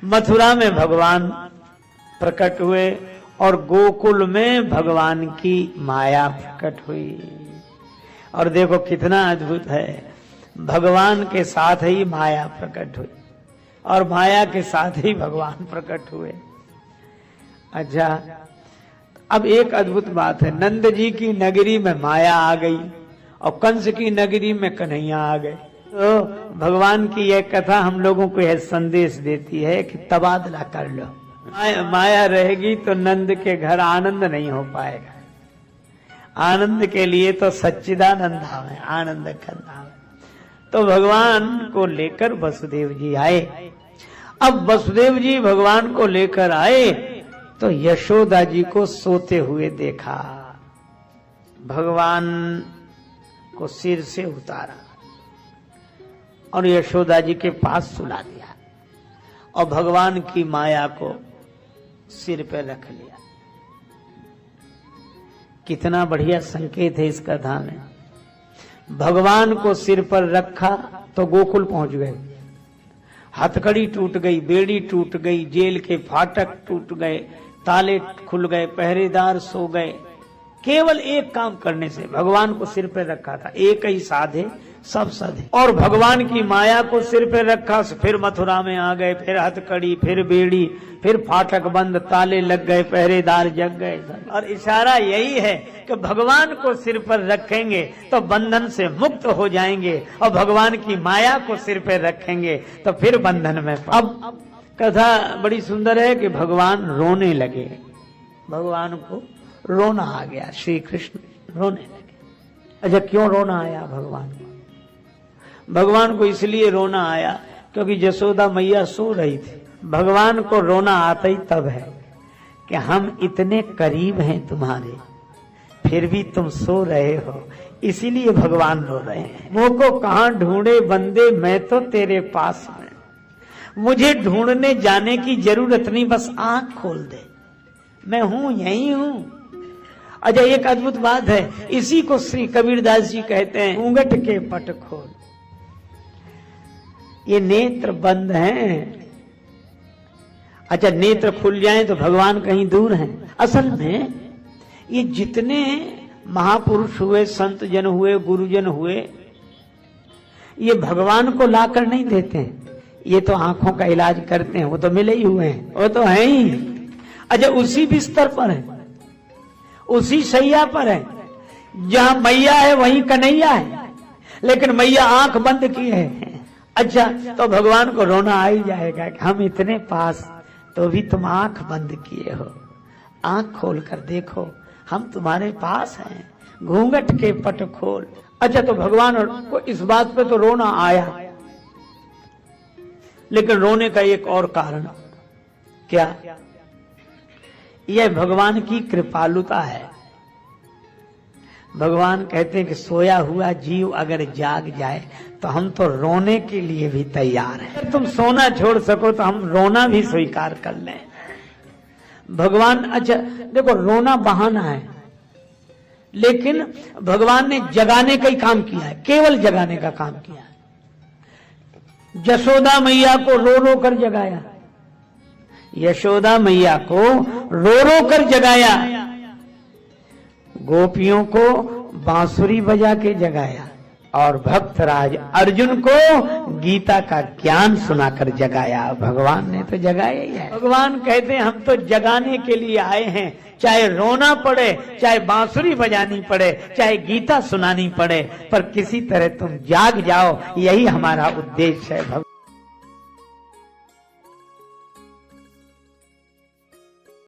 मथुरा में भगवान प्रकट हुए और गोकुल में भगवान की माया प्रकट हुई। और देखो कितना अद्भुत है, भगवान के साथ ही माया प्रकट हुई और माया के साथ ही भगवान प्रकट हुए। अच्छा, अब एक अद्भुत बात है, नंद जी की नगरी में माया आ गई और कंस की नगरी में कन्हैया आ गए। तो भगवान की यह कथा हम लोगों को यह संदेश देती है कि तबादला कर लो। माया रहेगी तो नंद के घर आनंद नहीं हो पाएगा। आनंद के लिए तो सच्चिदानंद धाम है, आनंद का धाम है। तो भगवान को लेकर वसुदेव जी आए। अब वसुदेव जी भगवान को लेकर आए तो यशोदा जी को सोते हुए देखा। भगवान को सिर से उतारा और यशोदा जी के पास सुला दिया और भगवान की माया को सिर पर रख लिया। कितना बढ़िया संकेत है इस कथा में। भगवान को सिर पर रखा तो गोकुल पहुंच गए। हथकड़ी टूट गई, बेड़ी टूट गई, जेल के फाटक टूट गए, ताले खुल गए, पहरेदार सो गए। केवल एक काम करने से, भगवान को सिर पर रखा था, एक ही साधे सब साधे। और भगवान की माया को सिर पर रखा, फिर मथुरा में आ गए, फिर हथकड़ी, फिर बेड़ी, फिर फाटक बंद, ताले लग गए, पहरेदार जग गए। और इशारा यही है कि भगवान को सिर पर रखेंगे तो बंधन से मुक्त हो जाएंगे और भगवान की माया को सिर पर रखेंगे तो फिर बंधन में। अब कथा बड़ी सुंदर है कि भगवान रोने लगे। भगवान को रोना आ गया, श्री कृष्ण रोने लगे। अच्छा, क्यों रोना आया भगवान को? भगवान को इसलिए रोना आया क्योंकि यशोदा मैया सो रही थी। भगवान को रोना आता ही तब है कि हम इतने करीब हैं तुम्हारे, फिर भी तुम सो रहे हो, इसीलिए भगवान रो रहे हैं। मुंह को कहां ढूंढे बंदे, मैं तो तेरे पास हूं, मुझे ढूंढने जाने की जरूरत नहीं, बस आंख खोल दे, मैं हूं, यही हूं। अच्छा, एक अद्भुत बात है, इसी को श्री कबीरदास जी कहते हैं, घूंघट के पट खोल। ये नेत्र बंद हैं। अच्छा, नेत्र खुल जाए तो भगवान कहीं दूर हैं। असल में ये जितने महापुरुष हुए, संत जन हुए, गुरुजन हुए, ये भगवान को लाकर नहीं देते हैं, ये तो आंखों का इलाज करते हैं, वो तो मिले ही हुए हैं, वो तो है ही। अच्छा, उसी बिस्तर पर है, उसी सैया पर है, जहां मैया है वहीं कन्हैया है, लेकिन मैया आंख बंद की है। अच्छा, तो भगवान को रोना आ ही जाएगा कि हम इतने पास तो भी तुम आंख बंद किए हो, आंख खोल कर देखो, हम तुम्हारे पास हैं, घूंघट के पट खोल। अच्छा, तो भगवान को इस बात पे तो रोना आया, लेकिन रोने का एक और कारण, क्या? यह भगवान की कृपालुता है। भगवान कहते हैं कि सोया हुआ जीव अगर जाग जाए तो हम तो रोने के लिए भी तैयार हैं। अगर तुम सोना छोड़ सको तो हम रोना भी स्वीकार कर लें। भगवान, अच्छा देखो, रोना बहाना है, लेकिन भगवान ने जगाने का ही काम किया है, केवल जगाने का काम किया है। यशोदा मैया को रो रो कर जगाया, यशोदा मैया को रो रो कर जगाया, गोपियों को बांसुरी बजा के जगाया और भक्तराज अर्जुन को गीता का ज्ञान सुनाकर जगाया। भगवान ने तो जगाया ही है। भगवान कहते हैं हम तो जगाने के लिए आए हैं, चाहे रोना पड़े, चाहे बांसुरी बजानी पड़े, चाहे गीता सुनानी पड़े, पर किसी तरह तुम जाग जाओ, यही हमारा उद्देश्य है।